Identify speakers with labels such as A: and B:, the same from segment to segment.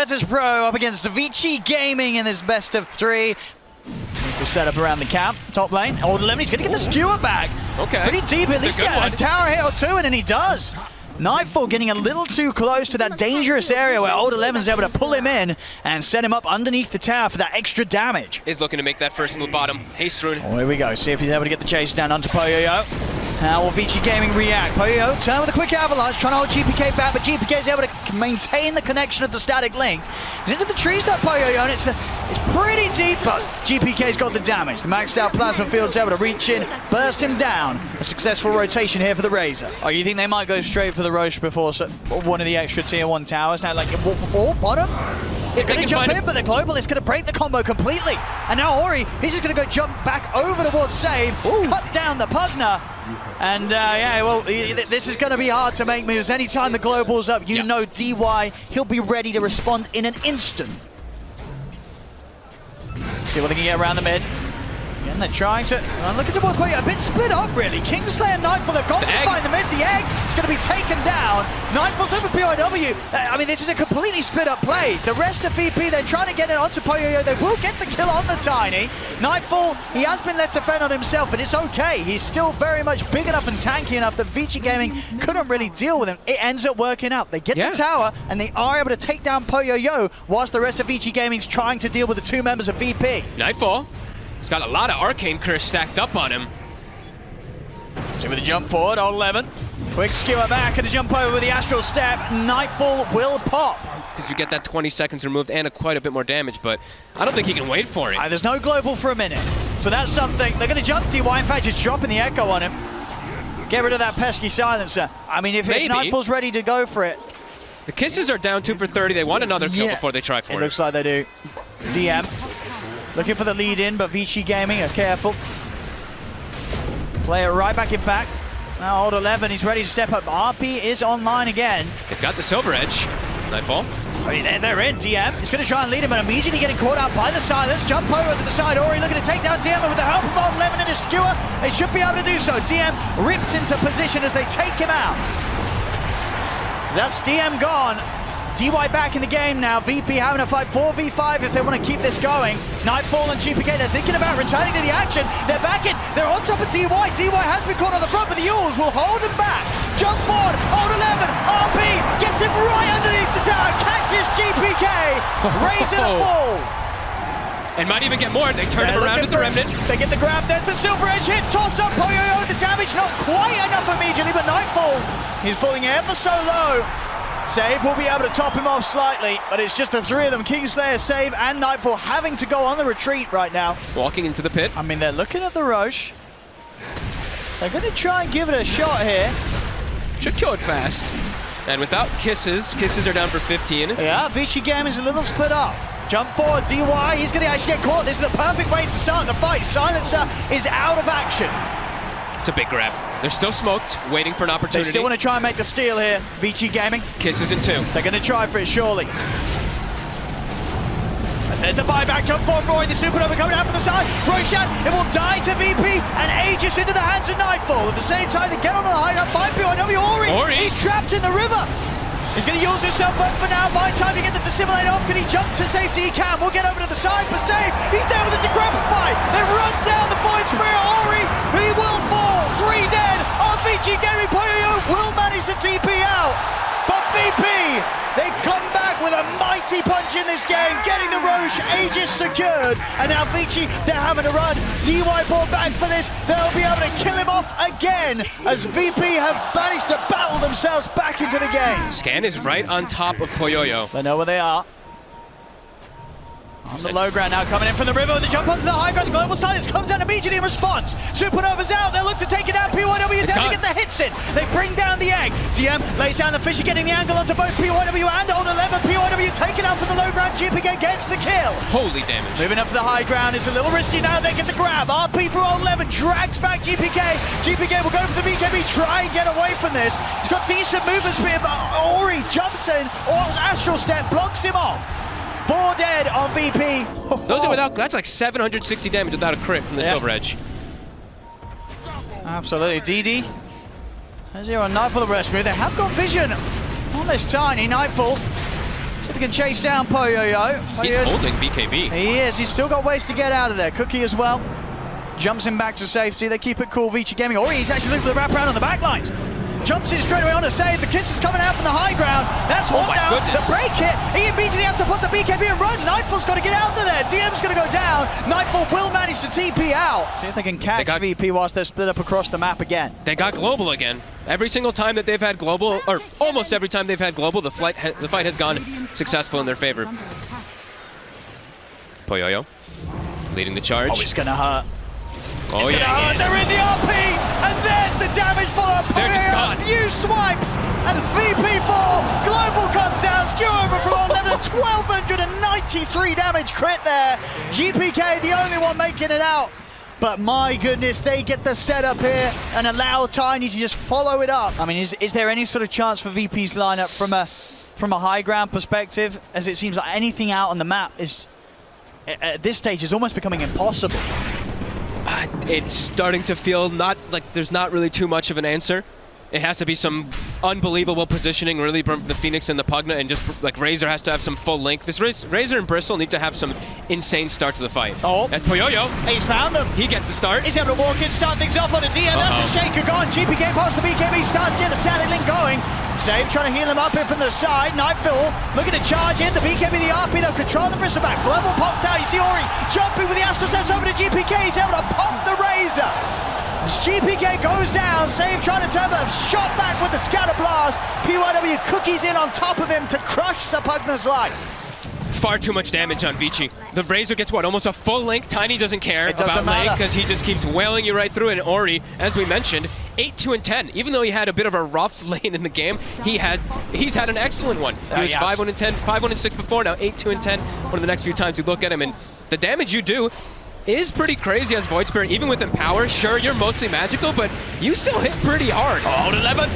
A: Virtus Pro up against VICI Gaming in this best of 3. Needs to set up around the camp, top lane. OD11, he's going to get the skewer back.
B: Okay.
A: Pretty deep, at least get a tower hit or two, and he does. Nightfall getting a little too close to that dangerous area where OD11's able to pull him in and set him up underneath the tower for that extra damage.
B: He's looking to make that first move bottom. Haste rune.
A: Oh, here we go. See if he's able to get the chase down onto Poyoyo. How will VICI Gaming react? Poyoyo turn with a quick avalanche, trying to hold GPK back, but GPK is able to maintain the connection of the static link. He's into the trees, that Poyoyo, and it's pretty deep, but GPK's got the damage. The maxed out plasma field's able to reach in, burst him down. A successful rotation here for the Razor. Oh, you think they might go straight for the Roche before one of the extra tier 1 towers? Now, like, bottom? They're going to jump in, but the global is going to break the combo completely. And now Ori, he's just going to go jump back over towards Save, cut down the Pugner. And yeah, well, this is going to be hard to make moves. Anytime the global's up, you know DY, he'll be ready to respond in an instant. See what they can get around the mid. Again, they're trying to look at the play a bit split up, really. Kingslayer and Nightfall have gone to find the mid. The egg is going to be taken down. Nightfall's over POW. I mean, this is a completely split up play. The rest of VP, they're trying to get it onto Poyoyo. They will get the kill on the Tiny. Nightfall, he has been left to fend on himself, but it's okay. He's still very much big enough and tanky enough that VICI Gaming couldn't really deal with him. It ends up working out. They get the tower, and they are able to take down Poyoyo, whilst the rest of VICI Gaming's trying to deal with the 2 members of VP.
B: Nightfall. He's got a lot of Arcane Curse stacked up on him.
A: So with the jump forward, OD11. Quick skewer back and a jump over with the Astral Step. Nightfall will pop.
B: Because you get that 20 seconds removed and quite a bit more damage, but I don't think he can wait for it.
A: There's no global for a minute. So that's something. They're going to jump DY. In fact, just dropping the echo on him. Get rid of that pesky silencer. I mean, if Nightfall's ready to go for it.
B: The Kisses are down 2 for 30. They want another kill before they try for it.
A: It looks like they do. DM. Looking for the lead in, but VICI Gaming are careful. Play it right back in fact. Now OD11, he's ready to step up. RP is online again.
B: They've got the Silver Edge. Nightfall.
A: I mean, they're in. DM is going to try and lead him, but immediately getting caught out by the silence. Jump over to the side. Ori looking to take down DM, and with the help of OD11 and his skewer, they should be able to do so. DM ripped into position as they take him out. That's DM gone. DY back in the game now. VP having a fight 4v5 if they want to keep this going. Nightfall and GPK, they're thinking about returning to the action. They're back in. They're on top of DY. DY has been caught on the front, but the Yules will hold him back. Jump forward. OD11. RP gets him right underneath the tower. Catches GPK. Raising a ball.
B: And might even get more. They turn him around with the Remnant.
A: They get the grab. There's the Silver Edge hit. Toss up Poyoyo. The damage not quite enough immediately, but Nightfall, he's falling ever so low. Save will be able to top him off slightly, but it's just the 3 of them, Kingslayer, Save, and Nightfall, having to go on the retreat right now.
B: Walking into the pit.
A: I mean, they're looking at the Roche. They're going to try and give it a shot here.
B: Should kill it fast. And without Kisses are down for 15.
A: Yeah, VICI Gaming is a little split up. Jump forward, DY, he's going to actually get caught. This is the perfect way to start the fight. Silencer is out of action.
B: It's a big grab. They're still smoked, waiting for an opportunity.
A: They still want to try and make the steal here, VICI Gaming.
B: Kisses in 2.
A: They're going to try for it, surely. There's the buyback, jump forward, Roy, the Supernova coming out from the side. Roshan, it will die to VP and Aegis into the hands of Nightfall. At the same time, they get on the hideout, 5 POW, Ori. He's trapped in the river. He's going to use himself up for now. By the time to get the Dissimulate off, can he jump to safety? He can. We'll get over to the side for Save. He's there with the Decrepify. They run down the Void Spirit. Ori, he will fall. 3 dead. VICI Gaming. Poyoyo will manage to TP out. But VP, they come back with a mighty punch in this game, getting the Roche, Aegis secured, and now VICI, they're having to run. DY brought back for this, they'll be able to kill him off again, as VP have managed to battle themselves back into the game.
B: Scan is right on top of Poyoyo.
A: They know where they are. On the low ground now, coming in from the river, the jump onto the high ground, the global silence comes down immediately in response. Supernova's out, they'll look to take it down, PYW is able to get the hits in. They bring down the egg. DM lays down the Fisher, getting the angle onto both PYW and OD11. PYW taken out for the low ground, GPK gets the kill.
B: Holy damage.
A: Moving up to the high ground, it's a little risky now, they get the grab. RP for OD11, drags back GPK. GPK will go for the BKB, try and get away from this. He's got decent movement speed, but Ori jumps in, or Astral Step blocks him off. 4 dead on VP.
B: Those are without, that's like 760 damage without a crit from the Silver Edge.
A: Absolutely. DD has here on Nightfall the rescue. They have got vision on this Tiny. Nightfall See if he can chase down Poyoyo.
B: He's holding BKB.
A: He is. He's still got ways to get out of there. Cookie as well. Jumps him back to safety. They keep it cool, VICI Gaming. Or he's actually looking for the wraparound on the back lines. Jumps in straight away on to save. The kiss is coming out from the high ground. That's one down.
B: Goodness.
A: The break hit. He immediately has to put the BKB and run. Nightfall's got to get out of there. DM's going to go down. Nightfall will manage to TP out. See if they can catch VP whilst they're split up across the map again.
B: They got global again. Every single time that they've had global, or almost every time they've had global, the fight has gone successful in their favor. Poyoyo leading the charge.
A: Oh, it's going to hurt.
B: Oh, yeah.
A: They're in the RP, and then the damage follow-up. A few swipes, and VP4 global comes down. Skew over from on level 1293 damage crit there. GPK the only one making it out. But my goodness, they get the setup here and allow Tiny to just follow it up. I mean, is there any sort of chance for VP's lineup from a high ground perspective? As it seems like anything out on the map is, at this stage, is almost becoming impossible.
B: It's starting to feel not like there's not really too much of an answer. It has to be some unbelievable positioning, really, from the Phoenix and the Pugna, and just like Razor has to have some full link. This Razor and Bristol need to have some insane start to the fight.
A: Oh,
B: that's Poyoyo.
A: He's found them.
B: He gets the start.
A: He's able to walk in, start things off on a DM. That's the Shaker gone. GPK past the BKB, starts to get the Sally Link going. Save trying to heal him up here from the side. Nightfall looking to charge in. The BKB, the RP, they'll control the Bristol back. Global popped out. You see Ori jumping with the Astral Steps over to GPK. He's able to pop the Razor. As GPK goes down, Save trying to turn, but shot back with the Scatter Blast. PYW Cookies in on top of him to crush the Pugna's life.
B: Far too much damage on VICI. The Razor gets what, almost a full link? Tiny doesn't care about link because he just keeps wailing you right through. And Ori, as we mentioned, 8-2-10. Even though he had a bit of a rough lane in the game, he's had an excellent one. He was 5-1-10, 5-1-6 before, now 8-2-10. One of the next few times you look at him, and the damage you do is pretty crazy as Void Spirit. Even with Empower, sure, you're mostly magical, but you still hit pretty hard.
A: Oh, 11.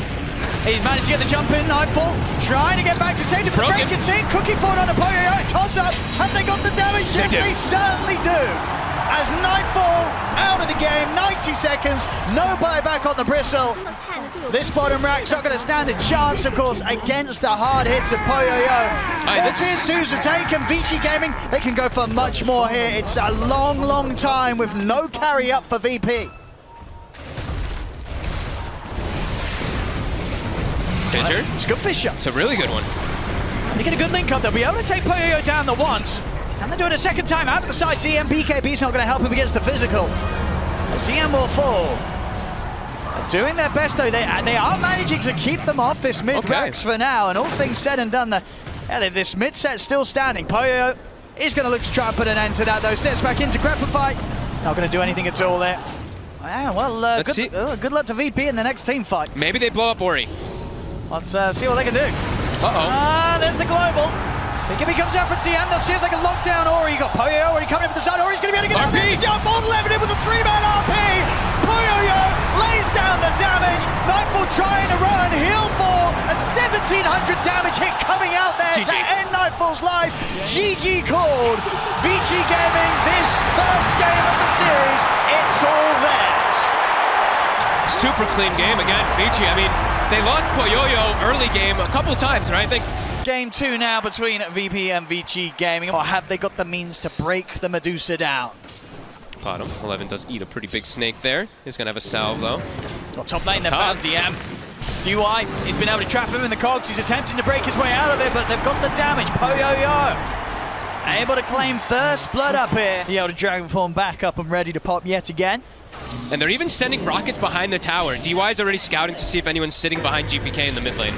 A: He's managed to get the jump in. Nightfall trying to get back to safety. The break it's in. Cookie forward on a Poyoyo. Toss up. Have they got the damage? Yes, they certainly do. As Nightfall out of the game, 90 seconds, no buyback on the Bristle. This bottom rack's not going to stand a chance, of course, against the hard hits of Poyoyo. All tier 2s are taken. VICI Gaming, they can go for much more here. It's a long, long time with no carry up for VP.
B: Fisher.
A: It's good Fisher.
B: It's a really good one.
A: They get a good link up. They'll be able to take Poyoyo down the once. And they do it a second time out to the side. DM BKB's not going to help him against the physical. As DM will fall. They're doing their best though. They are managing to keep them off this mid-racks for now. And all things said and done, this mid-set's still standing. Poyoyo is going to look to try and put an end to that though. Steps back into Grapple fight. Not going to do anything at all there. Well, good luck to VP in the next team fight.
B: Maybe they blow up Ori.
A: Let's see what they can do. There's the global. BKB comes out for DM. They'll see if they can lock down Ori. You got Poyoyo already coming in for the side. Ori's going to be able to get out there. Jump on 11 in with a 3-man RP. Poyoyo lays down the damage. Nightfall trying to run. He'll fall. A 1700 damage hit coming out there to end Nightfall's life. GG called. VICI Gaming, this first game of the series, it's all theirs.
B: Super clean game again, VICI. I mean, they lost Poyoyo early game a couple times, right? I think
A: Game 2 now between VP and VICI Gaming. Or have they got the means to break the Medusa down?
B: Bottom. 11 does eat a pretty big snake there. He's going to have a salve, though.
A: Well, top lane, they've found DM. DY, he's been able to trap him in the cogs. He's attempting to break his way out of it, but they've got the damage. Poyoyo able to claim first blood up here. The Elder Dragon form back up and ready to pop yet again.
B: And they're even sending rockets behind the tower. DY is already scouting to see if anyone's sitting behind GPK in the mid lane.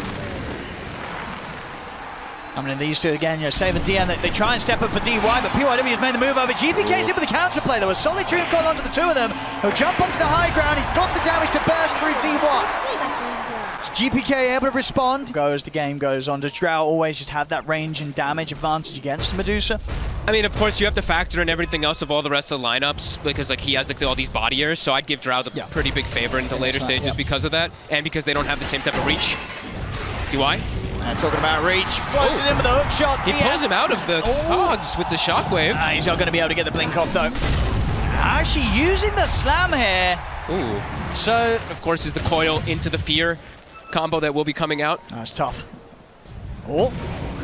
A: I mean, these two again, Save and DM, they try and step up for DY, but PYW has made the move over. GPK's in with the counterplay. There was solid dream call onto the two of them. He'll jump onto the high ground. He's got the damage to burst through DY. GPK able to respond. As the game goes on, does Drow always just have that range and damage advantage against Medusa?
B: I mean, of course, you have to factor in everything else of all the rest of the lineups because, like, he has all these body airs, so I'd give Drow the pretty big favor in the later stages because of that, and because they don't have the same type of reach. DY?
A: And talking about reach, floats it in with a hook shot.
B: He pulls him out of the cogs with the shockwave.
A: He's not going to be able to get the blink off, though. Actually using the slam here.
B: Ooh.
A: So,
B: of course, is the coil into the fear combo that will be coming out.
A: That's tough. Oh,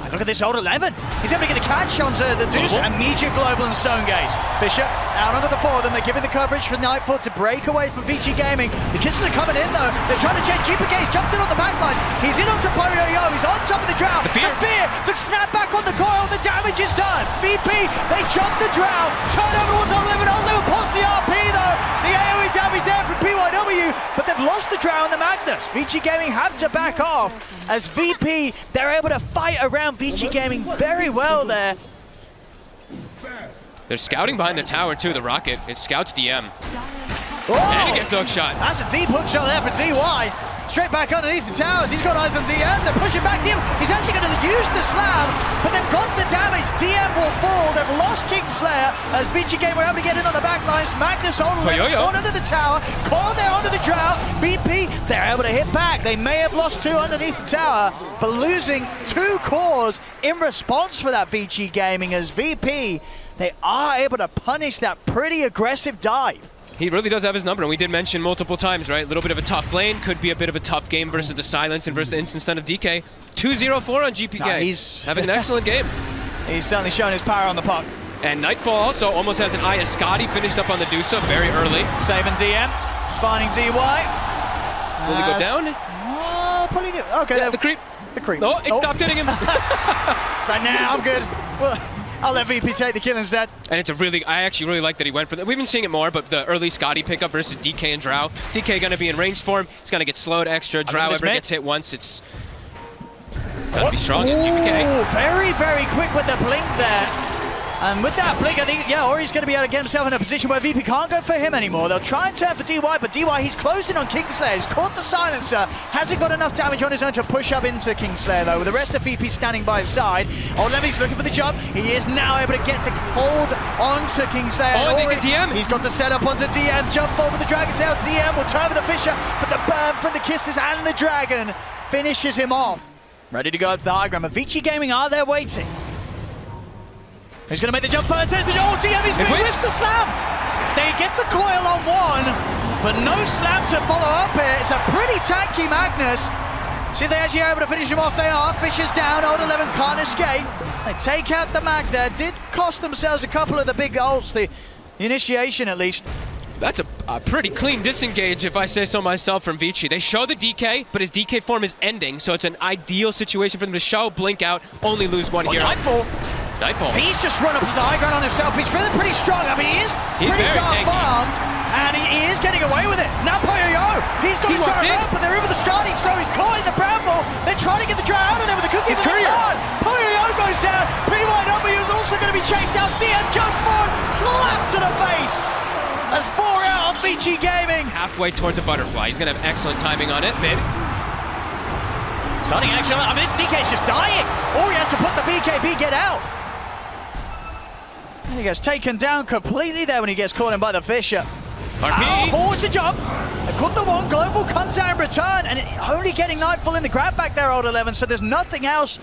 A: Look at this old 11. He's able to get the catch onto the Deuce. Immediate global and stone gaze. Fisher out onto the 4 of them. They're giving the coverage for Nightfall to break away from VICI Gaming. The kisses are coming in though. They're trying to change GPK. He's jumped in on the backlines. He's in onto Yo. He's on top of the Drow. The fear. The snap back on the coil. The damage is done. VP, they jump the Drow. Turn over towards old 11. Old 11 pulls the RP though. The AoE damage there from PYW. But they've lost the Drow and the Magnus. VICI Gaming have to back off as VP, they're able to fight around VICI Gaming very well there.
B: They're scouting behind the tower too, the Rocket. It scouts DM.
A: Oh,
B: and he gets the hook shot.
A: That's a deep hook shot there for DY. Straight back underneath the towers. He's got eyes on DM. They're pushing back DM. He's actually going to use the slam, but they've got the damage. DM will fall. They've lost Kingslayer as VICI Game were able to get in on the back lines. Magnus on under the tower. Coil there onto the Drow. VP, they're able to hit back. They may have lost 2 underneath the tower, but losing 2 cores in response for that VICI Gaming as VP, they are able to punish that pretty aggressive dive.
B: He really does have his number, and we did mention multiple times, right? A little bit of a tough lane, could be a bit of a tough game versus the Silence and versus the instant stun of DK. 2-0-4 on GPK.
A: No, he's
B: having an excellent game.
A: He's certainly shown his power on the puck.
B: And Nightfall also almost has an eye. Scotty finished up on the Dusa very early.
A: Saving DM, finding DY.
B: Will he go down?
A: Probably do. Okay,
B: yeah, the creep.
A: The creep.
B: No, it stopped hitting him.
A: It's like, nah, I'm good. Well, I'll let VP take the kill instead.
B: And it's a really, I actually really like that he went for that. We've been seeing it more, but the early Scotty pickup versus DK and Drow. DK going to be in range for him. He's going to get slowed extra. Drow ever gets hit once, it's got to be strong in GPK.
A: Very, very quick with the blink there. And with that blink, I think, yeah, Ori's going to be able to get himself in a position where VP can't go for him anymore. They'll try and turn for DY, but DY, he's closed in on Kingslayer. He's caught the silencer. Hasn't got enough damage on his own to push up into Kingslayer, though, with the rest of VP standing by his side. Old Levy's looking for the jump. He is now able to get the hold onto Kingslayer.
B: Oh, they get DM.
A: He's got the setup onto DM. Jump forward with the Dragon Tail. DM will turn with the Fisher, but the burn from the kisses and the Dragon finishes him off. Ready to go up the high ground, but VICI Gaming are there waiting. Who's going to make the jump first? There's the DM, he's missed the slam! They get the coil on 1, but no slam to follow up here. It's a pretty tanky Magnus. See if they actually are able to finish him off. They are. Fisher's down, Old 11 can't escape. They take out the Mag there. Did cost themselves a couple of the big ults, the initiation at least.
B: That's a pretty clean disengage, if I say so myself, from VICI. They show the DK, but his DK form is ending, so it's an ideal situation for them to show, blink out, only lose 1 hero. Nightfall.
A: He's just run up to the high ground on himself. He's feeling pretty strong. I mean, he's pretty dark farmed, and he is getting away with it. Now Yo, he's got to try around, but they're in with the Scotty, so he's caught in the bramble. They're trying to get the Drow out of there with the cookies. Yo goes down. PYW is also going to be chased out. DM jumps forward, slap to the face. That's 4 out on VICI Gaming.
B: Halfway towards a butterfly. He's going to have excellent timing on it. Mid.
A: Starting action. I mean, this DK's just dying. Or he has to put the BKB get out. He gets taken down completely there when he gets caught in by the Fisher.
B: RP.
A: Forwards the jump. They put the 1. Global comes out in return, and only getting Nightfall in the grab back there, Old 11. So there's nothing else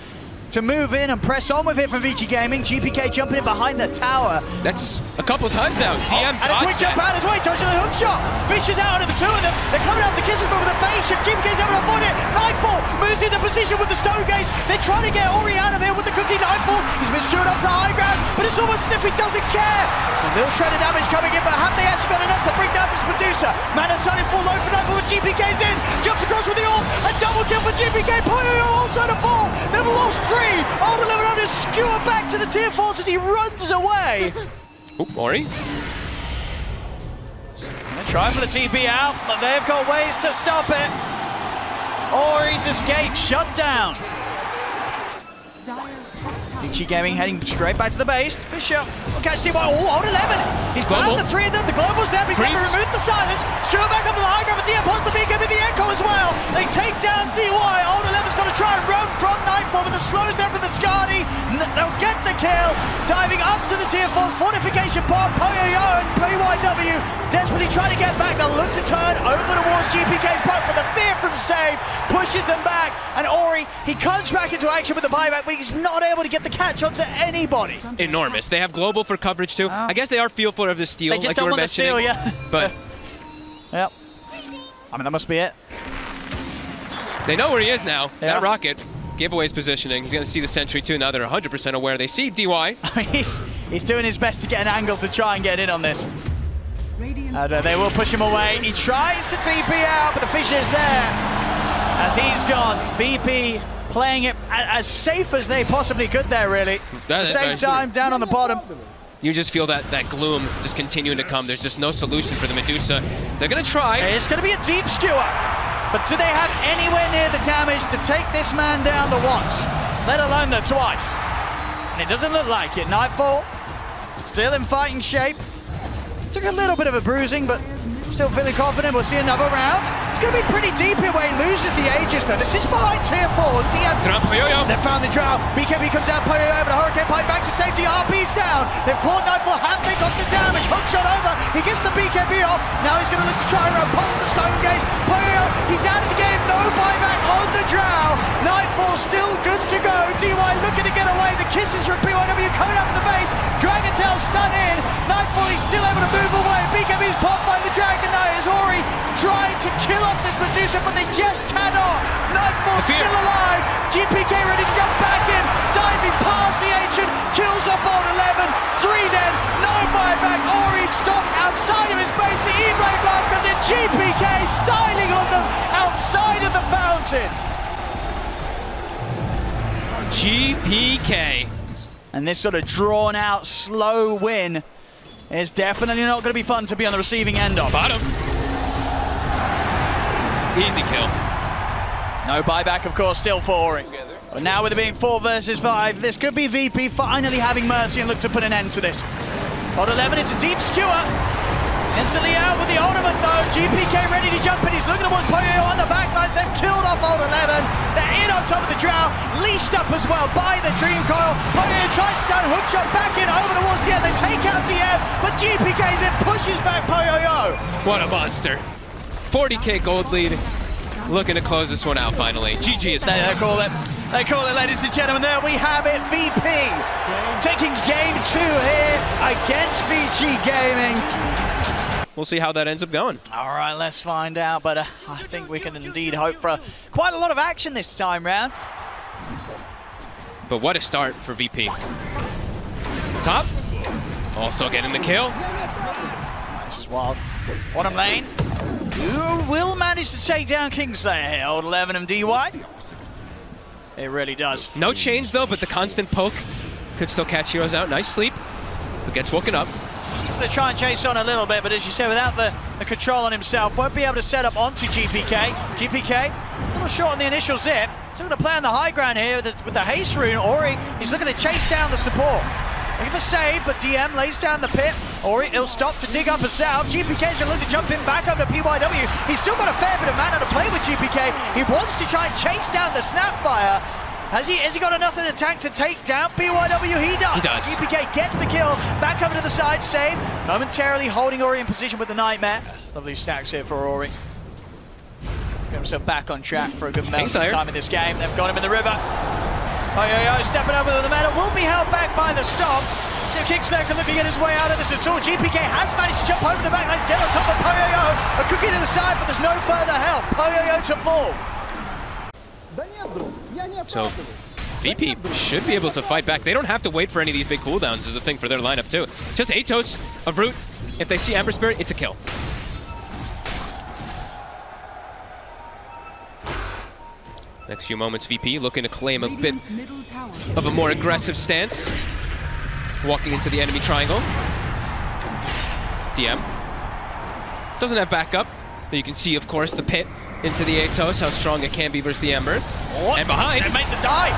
A: to move in and press on with it from VICI Gaming. GPK jumping in behind the tower.
B: That's a couple times now. DM
A: and a quick jump out his way, touches the hook shot. Fisher's out of the 2 of them. They're coming out with the kisses, but with the face shift. GPK's able to avoid it. Nightfall moves into position with the stone gaze. They're trying to get Ori out of here with the cookie. Nightfall. He's missed it up the high ground, but it's almost as if he doesn't care. A little shredded damage coming in, but have they actually got enough to bring down this Medusa? Mana starting full low for Nightfall, but GPK's in. Jumps across with the orb. A double kill for GPK. Poyo also to fall. They've lost 3. Old 11 on to skewer back to the tier 4s as he runs away.
B: Oop, Ori.
A: They're trying for the TP out, but they've got ways to stop it. Ori's escape shut down. VICI Gaming heading straight back to the base. Fisher will catch DY. Oh, Old 11. He's found the 3 of them. The Global's there, but he's able to remove the silence. Skewer back up to the high ground, but DM pulls the BKB, the Echo as well. They take down DY. Old 11's got to try and run from Nightfall, but the slows there for the Scotty. They'll get the kill. Diving up to the tier 4s. Fortification pop. Yo and PYW desperately trying to get back. They'll look to turn over towards GPK's puck, but the fear from save pushes them back. And Ori, he comes back into action with the buyback, but he's not able to get the catch onto anybody.
B: Enormous. They have global for coverage too. I guess they are fearful of the steal.
A: They just
B: like
A: don't
B: you were
A: want the steal, yeah.
B: But
A: yep. I mean, that must be it.
B: They know where he is now.
A: Yeah.
B: That Rocket. giveaways positioning. He's going to see the sentry too. Now they're 100% aware. They see DY.
A: He's doing his best to get an angle to try and get in on this. They will push him away. He tries to TP out, but the Fisher's there. As he's gone, VP playing it as safe as they possibly could there, really. At the same time, down on the bottom.
B: You just feel that gloom just continuing to come. There's just no solution for the Medusa. They're going to try.
A: It's going to be a deep skewer. But do they have anywhere near the damage to take this man down the once, let alone the twice? And it doesn't look like it. Nightfall, still in fighting shape. Took a little bit of a bruising, but still feeling confident. We'll see another round. It's going to be pretty deep here where he loses the Aegis, though. This is behind tier 4. They've found the Drow. BKB comes out, Poyoyo, but a Hurricane Pipe back to safety. RP's down. They've clawed Nightfall. Have they got the damage? Hook shot over. He gets the BKB off. Now he's going to look to try and repulse the Stone Gaze. Poyoyo, he's out of the game. No buyback on the Drow. Nightfall still good to go. DY looking to get away. The kisses from PYW coming up from the base. Dragon Tail stun in. Nightfall, he's still able to move away. BKB's popped by the Dragon Knight as Ori trying to kill off this Medusa, but they just cannot. Nightfall still alive. GPK ready to jump back in. Diving past the Ancient. Kills off Old 11. 3 dead. No buyback. Ori stopped outside of his base. The E-Blade Blast comes in. GPK styling on them outside of the fountain.
B: GPK.
A: And this sort of drawn out, slow win is definitely not going to be fun to be on the receiving end of.
B: Bottom. Easy kill.
A: No buyback, of course, still for Ori. But now with it being 4 versus 5, this could be VP finally having mercy and look to put an end to this. Odd 11 is a deep skewer. Instantly out with the ultimate though. GPK ready to jump in. He's looking towards Poyoyo on the backlines. They've killed off Old 11. They're in on top of the Drow. Leashed up as well by the Dream Coil. Poyoyo tries to stun. Hook shot back in over towards the end. They take out DM, but GPK then pushes back Poyoyo.
B: What a monster. 40k gold lead. Looking to close this one out finally. GG is
A: they call it. They call it, ladies and gentlemen. There we have it. VP taking game 2 here against VG Gaming.
B: We'll see how that ends up going.
A: All right, let's find out. But I think we can indeed hope for quite a lot of action this time round.
B: But what a start for VP. Top. Also getting the kill.
A: This is wild. Bottom lane. Who will manage to take down Kingslayer here? Old 11 and DY. It really does.
B: No change though, but the constant poke could still catch heroes out. Nice sleep, but gets woken up.
A: He's going to try and chase on a little bit, but as you said, without the control on himself, won't be able to set up onto GPK. GPK, a little short on the initial zip. Still going to play on the high ground here with the haste rune. Ori, he's looking to chase down the support. Looking for save, but DM lays down the pit. Ori, he'll stop to dig up a south. GPK's going to look to jump in back over to PYW. He's still got a fair bit of mana to play with GPK. He wants to try and chase down the Snapfire. Has he got enough in the tank to take down PYW? He does.
B: He does.
A: GPK gets the kill. Back over to the side, save. Momentarily holding Ori in position with the Nightmare. Lovely stacks here for Ori. Get himself back on track for a good amount of time in this game. They've got him in the river. Poyoyo stepping over with the mana. Will be held back by the stop. So Kingslayer looking at his way out of this at all. GPK has managed to jump over the back. Let's get on top of Poyoyo. A cookie to the side, but there's no further help. Poyoyo to fall.
B: So VP should be able to fight back. They don't have to wait for any of these big cooldowns is the thing for their lineup too. Just Atos, a root. If they see Ember Spirit, it's a kill. Next few moments, VP looking to claim a bit of a more aggressive stance. Walking into the enemy triangle. DM doesn't have backup, but you can see, of course, the pit into the Atos, how strong it can be versus the Ember.
A: What?
B: And behind.
A: They make the dive.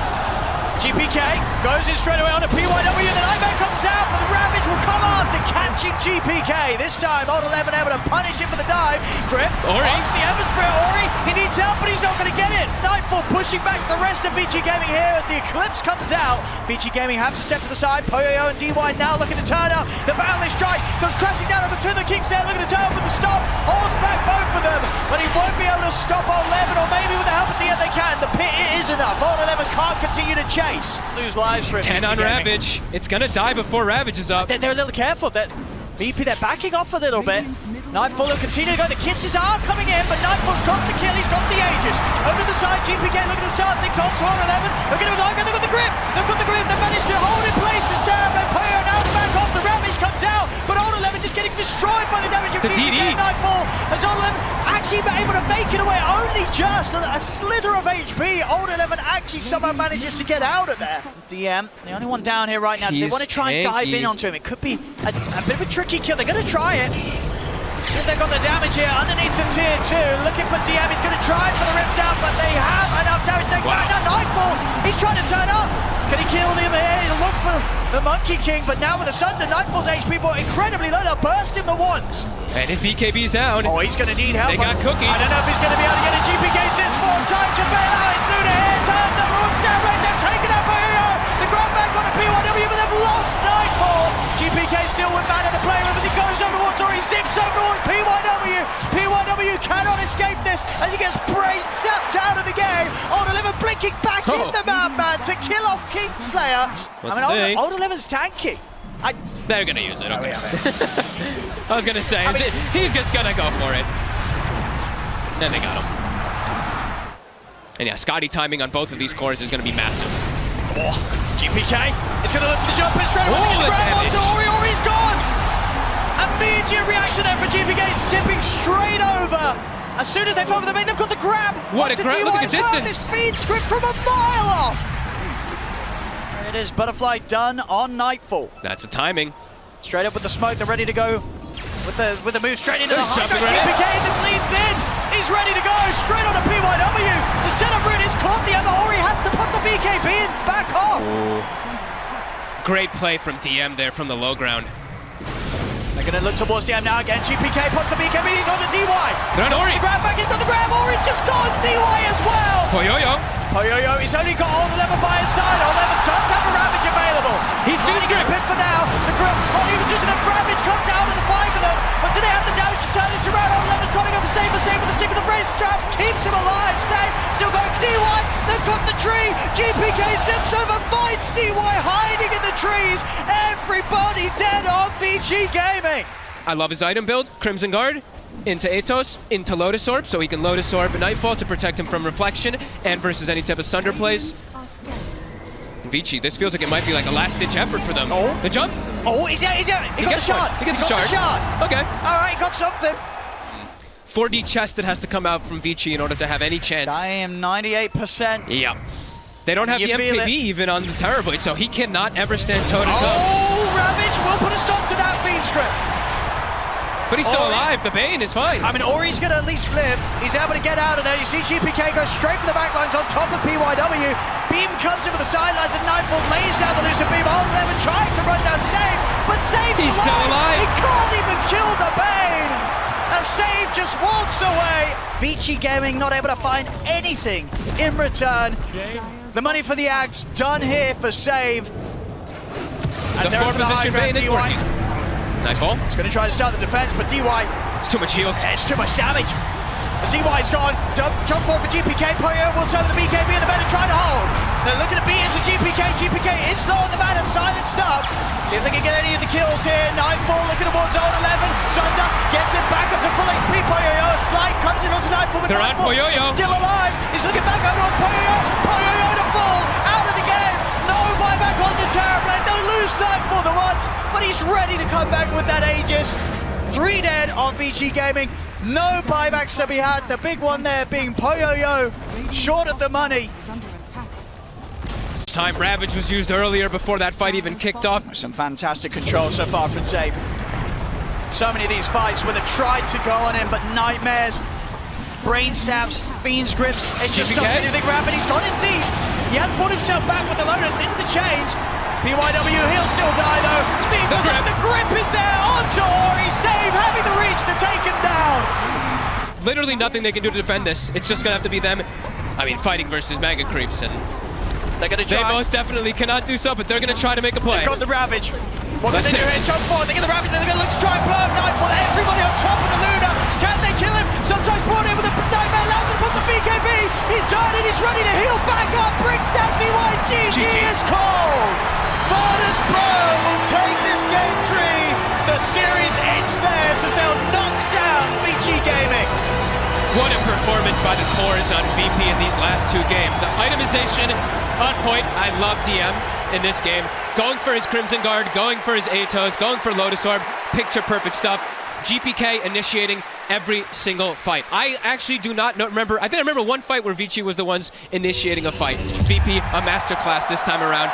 A: GPK goes in straight away on a PYW. The Nightmare comes out, but the Ravage will come after catching GPK. This time, Old 11 able to punish him for the dive. Grip
B: Ori.
A: onto the Ember Spirit. Ori, he needs help, but he's not going to get it. Nightfall pushing back the rest of VG Gaming here as the Eclipse comes out. VG Gaming have to step to the side. Poyoyo and DY now looking to turn up. The Boundless Strike goes crashing down on the Kingslayer, looking to turn for the stop. Holds back both of them, but he won't be able to stop Old 11, or maybe with the help of DM they can. The pit, it is enough. Old 11 can't continue to chase. Lose lives for it.
B: 10 on Ravage. It's gonna die before Ravage is up.
A: They're a little careful. That VP, they're backing off a little bit. Nightfall will continue to go. The kisses are coming in, but Nightfall's got the kill. He's got the Aegis. Over to the side, GPK looking at the side. Thinks on to 11. They're going to dive. They've got the grip. They've got the grip. They've managed to hold in place this turn. And Poyo now the back off. The Ravage comes out, but on 11 just getting destroyed by the damage of GPK. Nightfall. As on 11 actually able to make it away. Only just a slither of HP. Old 11 actually somehow manages to get out of there. DM, the only one down here right now. They want to try and dive in onto him. It could be a bit of a tricky kill. They're going to try it. See if they've got the damage here underneath the tier 2. Looking for DM. He's going to try for the rip down, but they have enough damage. Now Nightfall. He's trying to turn up. Can he kill him here? He'll look for the Monkey King, but now with the Thunder, Nightfall's HP ball incredibly low. They'll burst him the once.
B: And his BKB's down.
A: Oh, he's going to need help.
B: They got cookies.
A: I don't know if he's going to be able to get a GPK since one time to bail out. It's Luna here. Turns the roof down right. They've taken out Poyo. The grab back on a P1W, but they've lost Nightfall. GPK still with man in the play room as he goes over towards or he zips over towards P1W. P1W cannot escape this as he gets brain sapped out of the game. Old 11 blinking back in the Madman to kill off Kingslayer. Old 11's tanky.
B: They're gonna use it. Okay. I was gonna say, he's just gonna go for it. Then they got him. And yeah, Scotty timing on both of these cores is gonna be massive.
A: Oh, GPK is gonna look for the jump in straight away. The grab onto Ori. Ori's gone. Immediate reaction there for GPK, zipping straight over. As soon as they fall over the main, they've got the grab.
B: What a grab! Look at the distance.
A: This feed script from a mile off. It is Butterfly done on Nightfall.
B: That's a timing.
A: Straight up with the smoke, they're ready to go with the move straight into the high ground.
B: Right
A: GPK just leads in. He's ready to go straight on a PYW. The setup route is caught. The Ori has to put the BKB in back off.
B: Oh. Great play from DM there from the low ground.
A: They're going to look towards DM now again. GPK puts the BKB. He's on the DY.
B: They're on Ori.
A: The grab back. He's got the grab. Ori's just gone DY as well.
B: Poyo.
A: He's only got Old 11 by his side. Old 11 does have a Ravage available. He's doing a pit for now. The grip, he was using the Ravage, comes out of the 5 of them. But do they have the damage to turn this around? Old 11 trying to go for save with the stick of the brace strap. Keeps him alive. Save. Still going DY. They've got the tree. GPK zips over, finds DY hiding in the trees. Everybody dead on VICI Gaming.
B: I love his item build. Crimson Guard into Atos, into Lotus Orb, so he can Lotus Orb Nightfall to protect him from reflection and versus any type of Sunder plays. VICI, this feels like it might be like a last-ditch effort for them.
A: Oh.
B: The jump.
A: Oh, he's out. He got the shot.
B: He gets the shard. Okay.
A: All right, he got something.
B: 4D chest that has to come out from VICI in order to have any chance.
A: I am 98%.
B: Yeah. They don't have the MKB even on the Terabyte, so he cannot ever stand toe-to-toe.
A: Oh, Ravage will put a stop to that feed script.
B: But he's still alive. The Bane is fine.
A: I mean, Ori's going to at least live. He's able to get out of there. You see GPK go straight for the backlines on top of PYW. Beam comes in with the sidelines and Nightfall lays down the loose beam. Old 11 trying to run down Save, but Save's
B: He's still alive.
A: He can't even kill the Bane. And Save just walks away. VICI Gaming not able to find anything in return. The money for the Axe done here for Save.
B: And the 4th position Bane is working. Nice ball.
A: He's going to try to start the defense, but DY...
B: It's too much heals.
A: It's too much damage. As DY's gone, jump forward for GPK. Poyo will turn with the BKB and the man trying to hold. They're looking to beat into GPK. GPK is slow on the man and silenced up. See if they can get any of the kills here. Nightfall looking towards Old 11. Sunder gets it back up to full HP. Poyo, a slide comes in onto Nightfall.
B: They're on Poyo.
A: Still alive. He's looking back over on Poyo. Poyo to fall. Out of the game. No buyback on the Terrorblade. They'll lose Nightfall the once, but he's ready to come back with that Aegis. 3 dead on VICI Gaming. No buybacks to be had. The big one there being Poyo, short of the money.
B: Time Ravage was used earlier before that fight even kicked off.
A: Some fantastic control so far from Save. So many of these fights where they've tried to go on him, but nightmares, brain saps, Fiend's grips, it just doesn't do anything. Rapid, he's gone in deep. He has put himself back with the Lotus into the change. PYW, he'll still die though. The grip is there onto Ori. Save having the reach to take him down.
B: Literally nothing they can do to defend this. It's just gonna have to be them. I mean, fighting versus Mega Creeps, and
A: they're gonna try.
B: They most definitely cannot do so, but they're gonna try to make a play.
A: They've got the Ravage. What can they do here? Jump forward. They get the Ravage. They're gonna look to try and blow up Nightfall. Everybody on top of the Luna. Can they kill him? Sometimes brought in with a Nightmare. Allows him to put the BKB. He's turning. He's ready to heal back up. Brings down DY. GG is called. VIRTUS Pro will take this game 3. The series ends there as they'll knock down
B: What a performance by the cores on VP in these last 2 games. The itemization on point. I love DM in this game. Going for his Crimson Guard, going for his Atos, going for Lotus Orb. Picture perfect stuff. GPK initiating every single fight. I actually do not remember. I think I remember one fight where VICI was the ones initiating a fight. VP, a masterclass this time around.